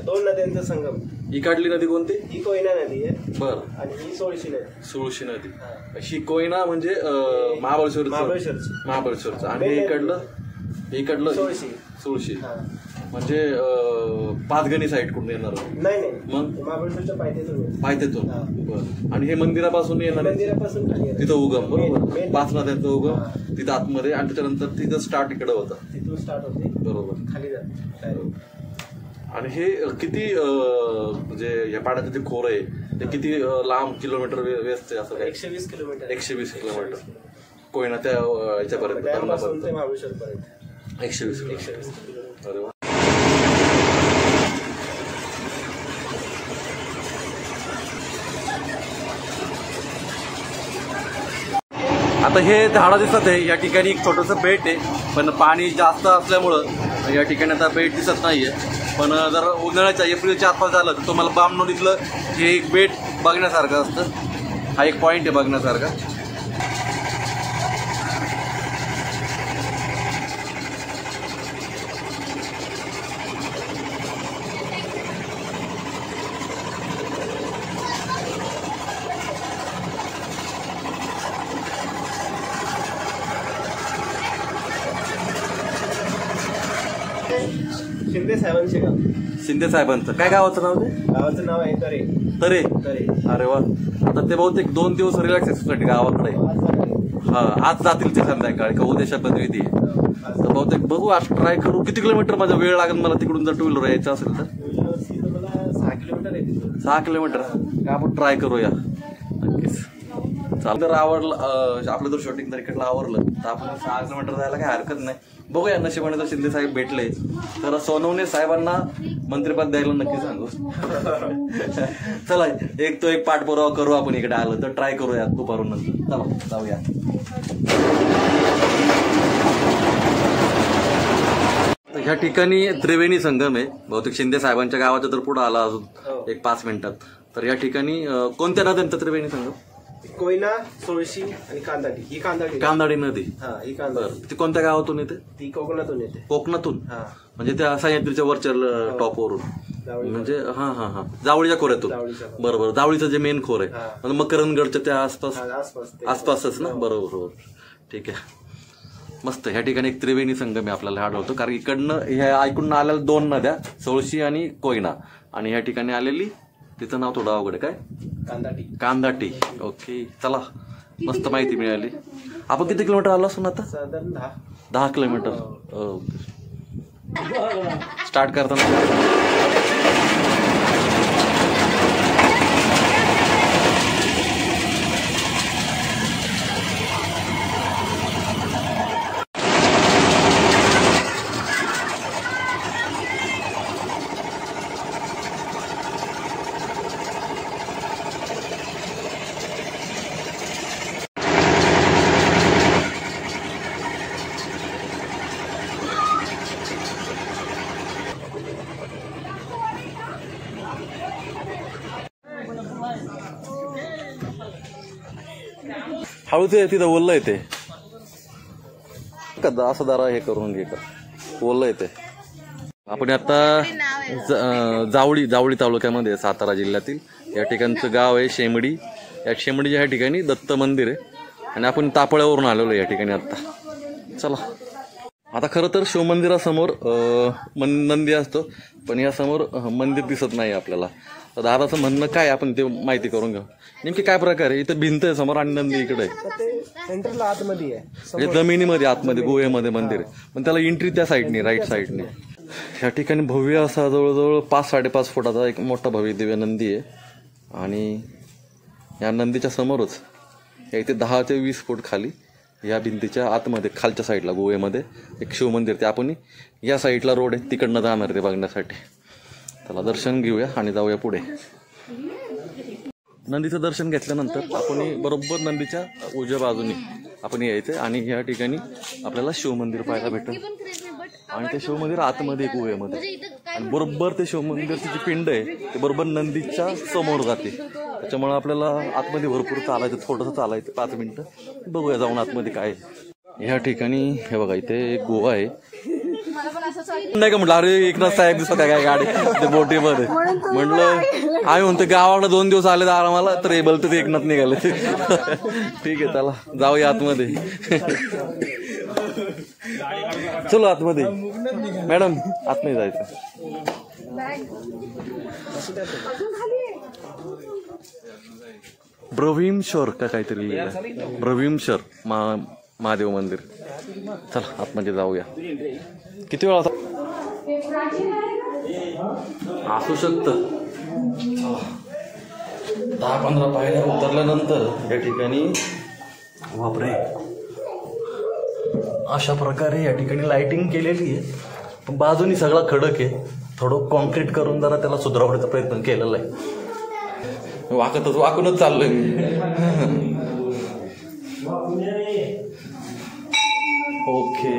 दोन नद्यांचा संगम. इकडली नदी कोणती? ही कोयना नदी आहे. बर. आणि ही सोळशी नदी. सुळशी नदी. ही कोयना म्हणजे महाबळेश्वरचं आणि इकडलं सुळशी म्हणजे पाचगणी साईड कुठून येणार? नाही मग महाबळेश्वरच्या पायथ्यातून. बर. आणि हे मंदिरापासून येणार? मंदिरापासून तिथं उगम. बरोबर. 5 नद्यांचं उगम तिथं आतमध्ये आणि त्याच्यानंतर तिथं स्टार्ट इकडं होतं. तिथून स्टार्ट होते. बरोबर. खाली जाते. आणि हे किती म्हणजे या पाण्याचं जे खोरं आहे ते किती लांब किलोमीटर व्यस्त आहे असं? 120 किलोमीटर. 120 किलोमीटर कोयना त्या याच्यापर्यंत धरणापर्यंत. महाबळेश्वरपर्यंत 120 किलोमीटर. अरे वा. आता हे झाडं दिसत आहे. या ठिकाणी एक छोटंसं बेट आहे, पण पाणी जास्त असल्यामुळं या ठिकाणी आता बेट दिसत नाहीये. पण जर उन्हाळ्याच्या एप्रिलच्या आसपास झालं तर तुम्हाला बाम नदीतलं हे एक बेट बघण्यासारखं असतं. हा एक पॉईंट आहे बघण्यासारखा. शिंदे साहेबांचे गाव. शिंदे साहेबांचं काय गावाचं नाव? ते गावाचं नाव आहे तरे. तरे. तरे. अरे वा. आता ते बहुतेक 2 दिवस रिलॅक्सेशनसाठी गावाकडे. हा आज जातील ते संध्याकाळी. का उद्या शपथविधी आहे तर बहुतेक बघू. आज ट्राय करू. किती किलोमीटर माझा वेळ लागेल मला तिकडून जर 2 व्हीलर यायचं असेल तर? मला 6 किलोमीटर आहे. 6 किलोमीटर. आपण ट्राय करूया नक्कीच. चाल. जर आवडलं आपलं जर शूटिंग जर इकडलं आवरलं तर आपण 6 किलोमीटर जायला काही हरकत नाही. बघूया नशिबाने जर शिंदे साहेब भेटले तर सोनवणे साहेबांना मंत्रिपद द्यायला नक्की सांगू. चला एक पाठपुरावा करू आपण. इकडे आलं तर ट्राय करूया दुपारून नंतर. चला जाऊया. ह्या ठिकाणी त्रिवेणी संगम आहे. बहुतेक शिंदे साहेबांच्या गावाच्या तर पुढे आला अजून एक 5 मिनिटात. तर या ठिकाणी कोणत्या नद्यांचा त्रिवेणी संगम? कोयना, सोळशी आणि कांदाडी. ही कांदाडी नदी. ही कांदाडी. ती कोणत्या गावातून येते? ती कोकणातून येते. कोकणातून. म्हणजे त्या सह्याद्रीच्या वरच्या टॉपवरून. म्हणजे हा जावळीच्या खोऱ्यातून. बरोबर. जावळीचं जे मेन खोर आहे मकरंदगडच्या त्या आसपासच ना. बरोबर. ठीक आहे. मस्त. ह्या ठिकाणी एक त्रिवेणी संगम आहे आपल्याला आढळतो. कारण इकडनं ह्या ऐकून आलेल्या 2 नद्या सोळशी आणि कोयना. आणि ह्या ठिकाणी आलेली तिचं नाव थोडं अवघड काय? कांदाटी. ओके. चला मस्त माहिती मिळाली. आपण किती किलोमीटर आलो असून आता? साधारण 10 किलोमीटर. स्टार्ट करताना हळूच तिथं ओललं येते. असं जरा हे करून घे का. ओललं येते. आपण आता जावळी तालुक्यामध्ये सातारा जिल्ह्यातील या ठिकाणचं गाव आहे शेमडी. या शेमडीच्या ह्या ठिकाणी दत्त मंदिर आहे आणि आपण तापळ्यावरून आलेलो या ठिकाणी आता. चला आता खरं तर शिवमंदिरासमोर नंदी असतो, पण यासमोर मंदिर दिसत नाही आपल्याला. तर दादाचं म्हणणं काय आपण ते माहिती करून घेऊ. नेमकी काय प्रकार आहे? इथं भिंत आहे समोर आणि नंदी इकडे आहे. सेंटरला आतमध्ये आहे, म्हणजे जमिनीमध्ये आतमध्ये गुहेमध्ये मंदिर आहे, पण त्याला एंट्री त्या साईडने राईट साईडने. ह्या ठिकाणी भव्य असा जवळजवळ 5-5.5 फुटाचा एक मोठा भव्य दिव्य नंदी आहे. आणि या नंदीच्या समोरच या इथे 10 ते 20 फूट खाली या भिंतीच्या आतमध्ये खालच्या साईडला गोव्यामध्ये एक शिवमंदिर, ते आपण या साईडला रोड आहे तिकडनं जाणार ते बघण्यासाठी. त्याला दर्शन घेऊया आणि जाऊया पुढे. नंदीचं दर्शन घेतल्यानंतर आपण बरोबर नंदीच्या उजव्या बाजूने आपण यायचं आणि या ठिकाणी आपल्याला शिवमंदिर पाहायला भेटेल. आणि ते शिवमंदिर आतमध्ये गोव्यामध्ये आणि बरोबर ते शिवमंदिरची जी पिंड आहे ते बरोबर नंदीच्या समोर जाते. त्याच्यामुळे आपल्याला आतमध्ये भरपूर चालायचं, थोडंसं चालायचं 5 मिनिटं. बघूया जाऊन आतमध्ये काय. ह्या ठिकाणी हे बघा इथे एक गोवा आहे नाही का. म्हटलं अरे एकनाथ साहेब दिसत काय गाडी ते बोटीमध्ये. म्हटलं आम्ही म्हणतो गावाकडे 2 दिवस आले तर आम्हाला, तर एबल तर एकनाथ निघाले. ठीक आहे चला जाऊया आतमध्ये. चलो आतमध्ये. मॅडम आत नाही जायचं. ब्रवीमश्वर का काहीतरी लिहिलं, ब्रवीमश्वर महादेव मंदिर. चला आतमध्ये जाऊया. किती वेळ असू शकतं 10-15 पायऱ्या उतरल्यानंतर या ठिकाणी बापरे अशा प्रकारे या ठिकाणी लाइटिंग केलेली आहे. पण बाजूनी सगळा खडक आहे. थोडं कॉन्क्रीट करून जरा त्याला सुधारवण्याचा प्रयत्न केलेला आहे. वाकूनच चाललोय ओके.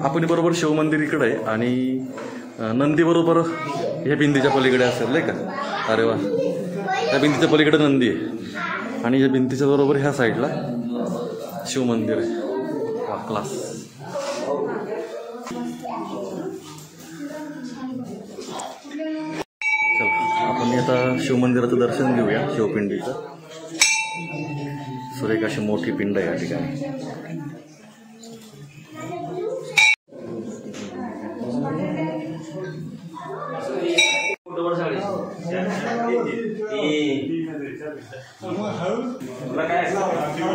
आपण बरोबर शिवमंदिर इकडे आहे आणि नंदी बरोबर या भिंतीच्या पलीकडे असेल नाही का. अरे वा, त्या भिंतीच्या पलीकडे नंदी आहे आणि या भिंतीच्या बरोबर ह्या साईडला शिवमंदिर आहे. वा क्लास. चला आपण आता शिवमंदिराचं दर्शन घेऊया. शिवपिंडीचं सुरेख अशी मोठी पिंड आहे या ठिकाणी.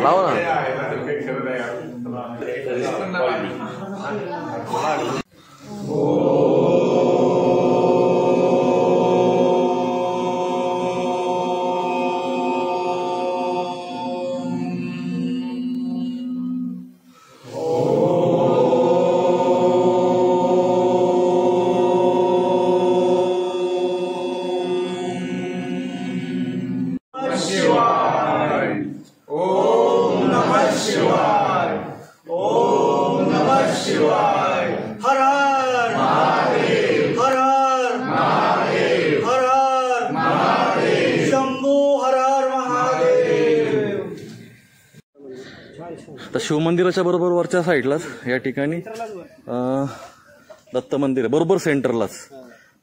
लावा ना. तर शिवमंदिराच्या बरोबर वरच्या साईडलाच या ठिकाणी दत्त मंदिर आहे. बरोबर सेंटरलाच,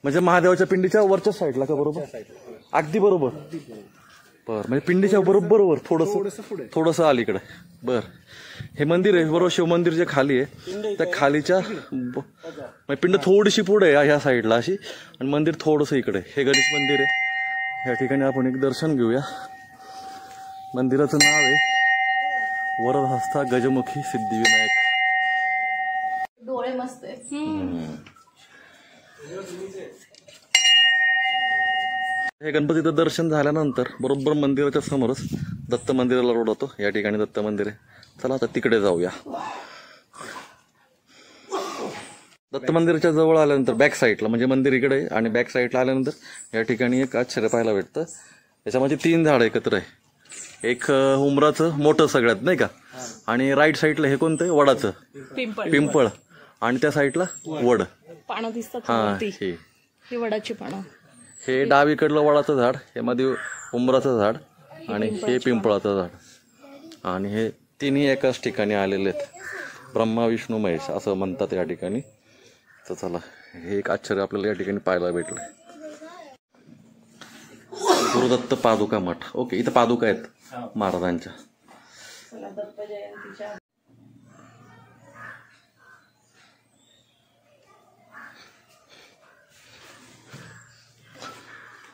म्हणजे महादेवाच्या पिंडीच्या वरच्या साईडला का बरोबर. अगदी बरोबर. बर म्हणजे पिंडीच्या बरोबर थोडस अलीकडे. बर हे मंदिर आहे बरोबर. शिवमंदिर जे खाली आहे त्या खालीच्या पिंड थोडीशी पुढे आहे ह्या साईडला अशी आणि मंदिर थोडस इकडे. हे गणेश मंदिर आहे. या ठिकाणी आपण एक दर्शन घेऊया. मंदिराचं नाव आहे वरदहस्ता गजमुखी सिद्धिविनायक. डोळे मस्त आहे. हे गणपतीचं दर्शन झाल्यानंतर बरोबर मंदिराच्या समोरच दत्त मंदिराला रोड होतो. या ठिकाणी दत्त मंदिर आहे. चला आता तिकडे जाऊया. दत्त मंदिराच्या जवळ आल्यानंतर बॅक साईडला म्हणजे मंदिर इकडे आहे आणि बॅक साईडला आल्यानंतर या ठिकाणी एक आश्चर्य पाहायला भेटतं. याच्यामध्ये 3 झाडं एकत्र आहे. एक उमराचं मोठं सगळ्यात नाही का आणि राईट साईडला हे कोणतं आहे वडाचं पिंपळ आणि त्या साईडला वड पानं दिसतात. हा हे वडाची पानं. हे डावीकडलं वडाचं झाड, हे मध्ये उमराचं झाड आणि हे पिंपळाचं झाड आणि हे तिन्ही एकाच ठिकाणी आलेले आहेत. ब्रह्मा विष्णू महेश असं म्हणतात या ठिकाणी. तर चला हे एक आश्चर्य आपल्याला या ठिकाणी पाहायला भेटलं. गुरुदत्त पादुका मठ. ओके इथं पादुका आहेत महाराजांच्या.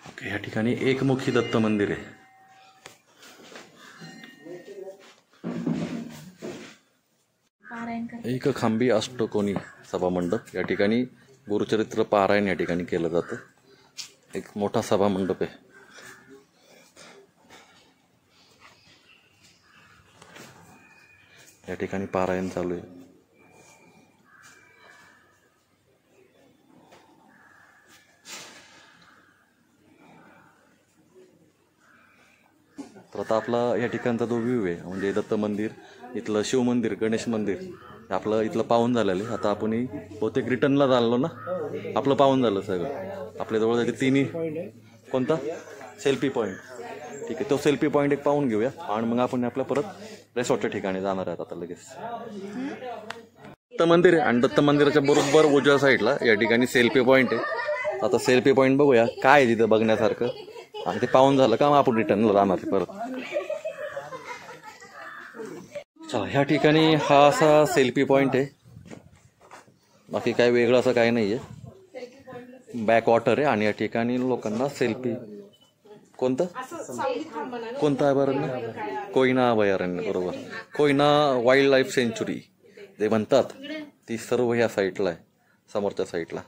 ओके या ठिकाणी एकमुखी दत्त मंदिर आहे. एक खांबी अष्टकोनी सभामंडप, या ठिकाणी गुरुचरित्र पारायण या ठिकाणी केलं जातं. एक मोठा सभामंडप आहे. या ठिकाणी पारायण चालू आहे. तर आता आपला या ठिकाणचा जो व्ह्यू आहे म्हणजे दत्त मंदिर, इथलं शिव मंदिर, गणेश मंदिर आपलं इथलं पाहून झालेलं आहे. आता आपण बहुतेक रिटर्नला झालो ना, आपलं पाहून झालं सगळं. आपल्याजवळ त्याचे तिन्ही कोणता सेल्फी पॉईंट, ठीक आहे, तो सेल्फी पॉईंट एक पाहून घेऊया आणि मग आपण आपल्या परत रिसॉर्टच्या ठिकाणी जाणार आहेत आता लगेच. दत्त मंदिर आहे आणि दत्त मंदिराच्या बरोबर उजव्या साईडला या ठिकाणी सेल्फी पॉईंट आहे. आता सेल्फी पॉईंट बघूया काय आहे तिथं बघण्यासारखं, आणि ते पाहून झालं का मग आपण रिटर्नला जाणार आहे परत. चला, ह्या ठिकाणी हा असा सेल्फी पॉईंट आहे. बाकी काय वेगळं असं काही नाही आहे. बॅक वॉटर आहे आणि या ठिकाणी लोकांना सेल्फी कोणतं आहे बरं ना, कोयना अभयारण्य, बरोबर, कोयना वाईल्ड लाईफ सेंच्युरी जे म्हणतात, ती सर्व ह्या साईडला आहे, समोरच्या साईडला.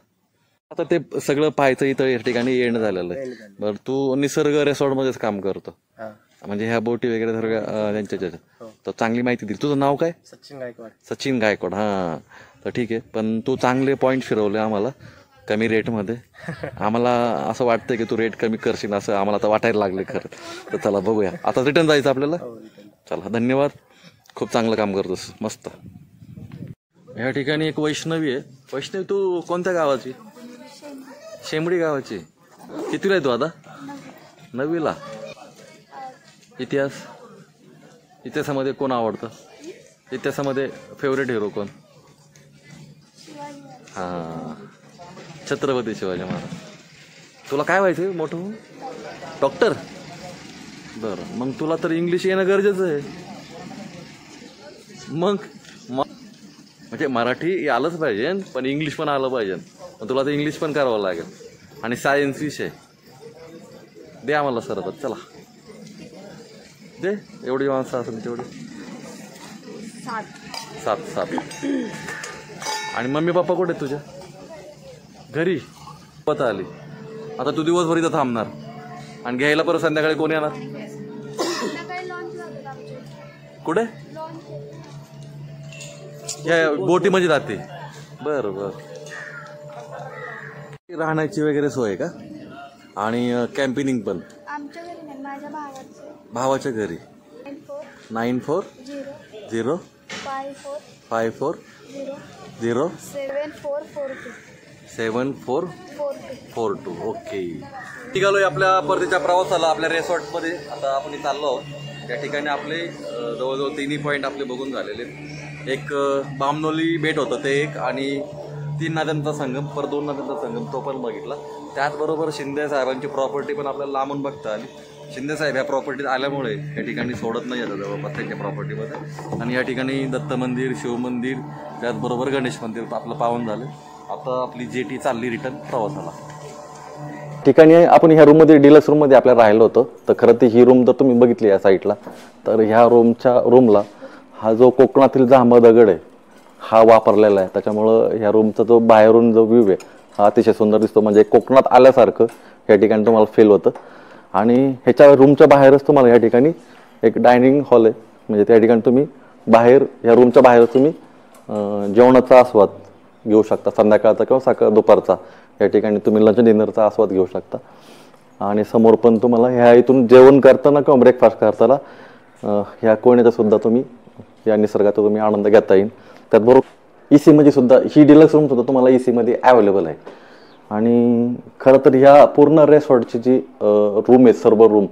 आता ते सगळं पाहायचं इथं या ठिकाणी एंड झालेलं आहे. बरं, तू निसर्ग रिसॉर्टमध्येच काम करतो म्हणजे ह्या बोटी वगैरे सर्व त्यांच्या, तर चांगली माहिती दिली. तुझं नाव काय? सचिन गायकवाड. हां, तर ठीक आहे. पण तू चांगले पॉईंट फिरवले आम्हाला कमी रेटमध्ये. आम्हाला असं वाटतंय की तू रेट कमी करशील असं आम्हाला आता वाटायला लागले खरं. तर चला बघूया, आता रिटर्न जायचं आपल्याला. चला, धन्यवाद, खूप चांगलं काम करतोस, मस्त. ह्या ठिकाणी एक वैष्णवी आहे. वैष्णवी, तू कोणत्या गावाची? शेंबडी गावाची. कितीला आहे तू आता? 9वीला. इतिहासामध्ये कोण आवडतं? इतिहासामध्ये फेवरेट हिरो कोण? हां, छत्रपती शिवाजी महाराज. तुला काय व्हायचं मोठं होऊन? डॉक्टर. बरं, मग तुला तर इंग्लिश येणं गरजेचं आहे. मग म्हणजे मराठी आलंच पाहिजे पण इंग्लिश पण आलं पाहिजे. मग तुला तर इंग्लिश पण करावं लागेल. आणि सायन्स विषय दे आम्हाला सरबत. चला दे, एवढी माणसं असेल तेवढी 7. आणि मम्मी पप्पा कुठे आहेत तुझ्या? घरी. पता आली. आता तू दिवसभर इथं थांबणार आणि घ्यायला परत संध्याकाळी कोण येणार? कुठे? या बोटीमध्ये जाते. बरं बरं. राहण्याची वगैरे सोय आहे का? आणि कॅम्पिनिंग पण? आमच्या घरी नाही, माझ्या भावाच्या घरी. 940540 7442. ओके. निघालोय आपल्या परतीच्या प्रवासाला आपल्या रिसॉर्टमध्ये. आता आपण चाललो आहोत. या ठिकाणी आपले जवळजवळ तिन्ही पॉईंट आपले बघून झालेले. एक बामनोली बेट होतं ते एक, आणि 3 नद्यांचा संगम, पर 2 नद्यांचा संगम तो पण बघितला. त्याचबरोबर शिंदे साहेबांची प्रॉपर्टी पण आपल्याला लांबून बघता आली. शिंदे साहेब ह्या प्रॉपर्टीत आल्यामुळे या ठिकाणी सोडत नाही येतं जवळपास त्यांच्या प्रॉपर्टीमध्ये. आणि या ठिकाणी दत्त मंदिर, शिव मंदिर, त्याचबरोबर गणेश मंदिर आपलं पाहून झालं. आता आपली जेटी चालली रिटर्न प्रवासाला. ठिकाणी आपण ह्या रूममध्ये, डिलक्स रूममध्ये आपल्याला राहिलं होतं. तर खरं ती ही रूम जर तुम्ही बघितली या साईडला, तर ह्या रूमला हा जो कोकणातील जांभा दगड आहे हा वापरलेला आहे. त्याच्यामुळं ह्या रूमचा जो बाहेरून जो व्ह्यू आहे हा अतिशय सुंदर दिसतो. म्हणजे कोकणात आल्यासारखं या ठिकाणी तुम्हाला फील होतं. आणि ह्याच्या रूमच्या बाहेरच तुम्हाला या ठिकाणी एक डायनिंग हॉल आहे. म्हणजे त्या ठिकाणी तुम्ही बाहेर, ह्या रूमच्या बाहेर तुम्ही जेवणाचा आस्वाद घेऊ शकता. संध्याकाळचा किंवा दुपारचा या ठिकाणी तुम्ही लंच डिनरचा आस्वाद घेऊ शकता. आणि समोर पण तुम्हाला ह्या इथून जेवण करताना किंवा ब्रेकफास्ट करताना ह्या कोण्याचा सुद्धा तुम्ही, या निसर्गाचा तुम्ही आनंद घेता येईल. त्याचबरोबर EC मध्ये सुद्धा ही डिलक्स रूम सुद्धा तुम्हाला EC मध्ये अवेलेबल आहे. आणि खरं तर ह्या पूर्ण रिसॉर्टची जी रूम आहे, सर्व रूम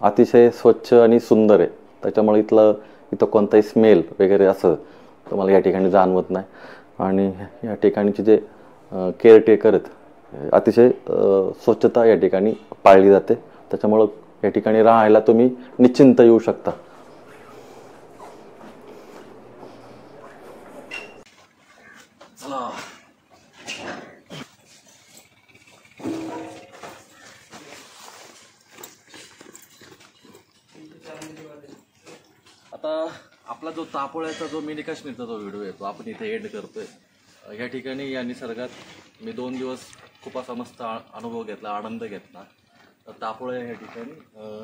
अतिशय स्वच्छ आणि सुंदर आहे. त्याच्यामुळे इथं कोणताही स्मेल वगैरे असं तुम्हाला या ठिकाणी जाणवत नाही. आणि या ठिकाणचे जे केअरटेकर आहेत अतिशय स्वच्छता या ठिकाणी पाळली जाते. त्याच्यामुळं या ठिकाणी राहायला तुम्ही निश्चिंत येऊ शकता. आता आपला जो तापोळ्याचा जो मिनी काश्मीरचा जो व्हिडिओ आहे तो आपण इथे एंड करतोय. या ठिकाणी या निसर्गात मी 2 दिवस खूप असा मस्त अनुभव घेतला, आनंद घेतला. तापोळ्या या ठिकाणी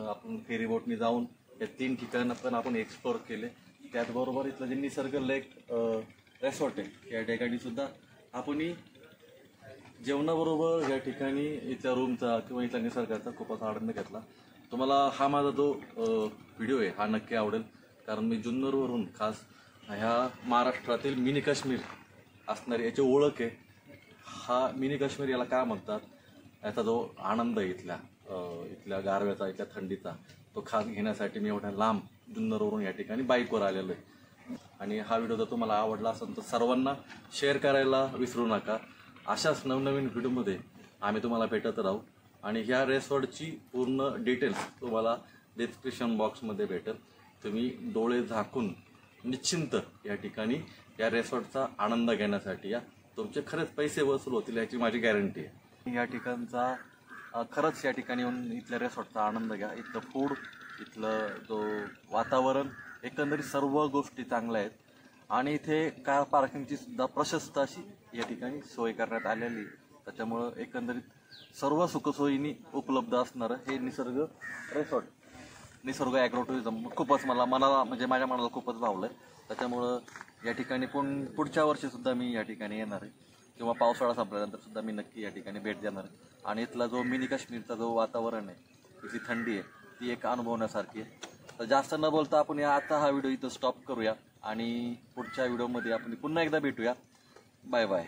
आपण फेरीबोटनी जाऊन या 3 ठिकाणं पण आपण एक्सप्लोअर केले. त्याचबरोबर इथलं जे निसर्ग लेक रेसॉर्ट आहे या ठिकाणी सुद्धा आपण जेवणाबरोबर या ठिकाणी इथल्या रूमचा किंवा इथल्या निसर्गाचा खूपच आनंद घेतला. तुम्हाला हा माझा जो व्हिडिओ आहे हा नक्की आवडेल, कारण मी जुन्नरवरून खास ह्या महाराष्ट्रातील मिनी काश्मीर असणारी याची ओळख आहे. हा मिनी काश्मीर याला काय म्हणतात, याचा जो आनंद आहे इथल्या गारव्याचा, इथल्या थंडीचा, तो खास घेण्यासाठी मी एवढ्या लांब जुन्नरवरून या ठिकाणी बाईकवर आलेलो आहे. आणि हा व्हिडिओ जर तुम्हाला आवडला असेल तर सर्वांना शेअर करायला विसरू नका. अशाच नवनवीन व्हिडिओमध्ये आम्ही तुम्हाला भेटत राहू. आणि ह्या रेसॉर्टची पूर्ण डिटेल्स तुम्हाला डिस्क्रिप्शन बॉक्समध्ये भेटेल. तुम्ही डोळे झाकून निश्चिंत या ठिकाणी या रेसॉर्टचा आनंद घेण्यासाठी या. तुमचे खरेच पैसे वसूल होतील याची माझी गॅरंटी आहे. या ठिकाणचा खरंच या ठिकाणी येऊन इथल्या रेसॉर्टचा आनंद घ्या. इथलं फूड, इथलं जो वातावरण, एकंदरीत सर्व गोष्टी चांगल्या आहेत. आणि इथे कार पार्किंगची सुद्धा प्रशस्त अशी या ठिकाणी सोय करण्यात आलेली. त्याच्यामुळं एकंदरीत सर्व सुखसोयींनी उपलब्ध असणारं हे निसर्ग रेसॉर्ट, निसर्ग ॲग्रो टुरिझम खूपच मला म्हणजे माझ्या मनाला खूपच भावलं आहे. त्याच्यामुळं या ठिकाणी पुढच्या वर्षीसुद्धा मी या ठिकाणी येणार आहे, किंवा पावसाळा संपल्यानंतर सुद्धा मी नक्की या ठिकाणी भेट देणार आहे. आणि इथला जो मिनी काश्मीरचा जो वातावरण आहे, इथली थंडी आहे, ती एक अनुभवण्यासारखी आहे. तर जास्त न बोलता आपण आता हा व्हिडिओ इथं स्टॉप करूया आणि पुढच्या व्हिडिओमध्ये आपण पुन्हा एकदा भेटूया. Bye bye.